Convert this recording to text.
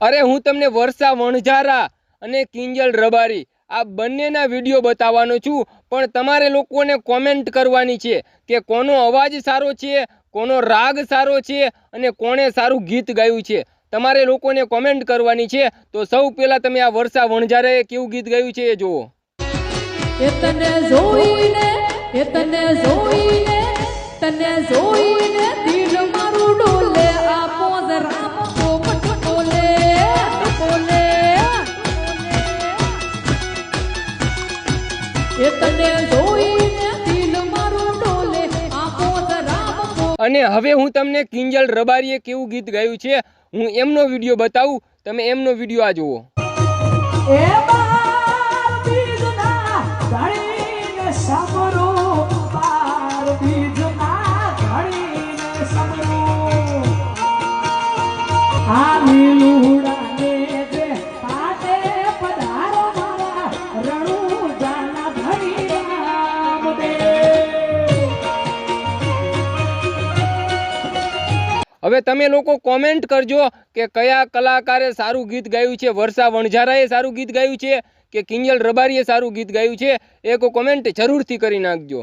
अरे हूँ तमने वर्षा वणझारा अने किंजल रबारी आ बंनेना विडियो बताववानो छुं, पण तमारे लोकोने कॉमेंट करवानी छे के कोनो अवाज सारो छे, कोनो राग सारो छे अने कोणे सारूं गीत गायुं छे। तमारे लोकोने कॉमेंट करवानी छे। तो सौ पहेला तमे आ वर्षा वणझाराए केवुं गीत गायुं छे ए जोवो। दिल मारू डोले आपो राम पोपट बोले बोले तने जोईने दिल मारू डोले आपो राम। अने हवे हूँ तमने किंजल रबारीए केवुं गीत गायुं छे हूँ एमनो विडियो बतावुं। तमे एमनो विडियो आ जोवो। ए बार बीजना धड़ीने समरो बार बीजना धड़ीने समरो आली लूड़ाने दे पाटे पधारो मारा रणु जाना धड़ी राम दे। हवे तमे लोको कॉमेंट करजो के कया कलाकारे सारू गीत गायुं छे। वर्षा वणझाराए सारू गीत गायुं छे के किंजल रबारीए सारू गीत गायुं छे। एक कॉमेंट जरूरथी करी नाखजो।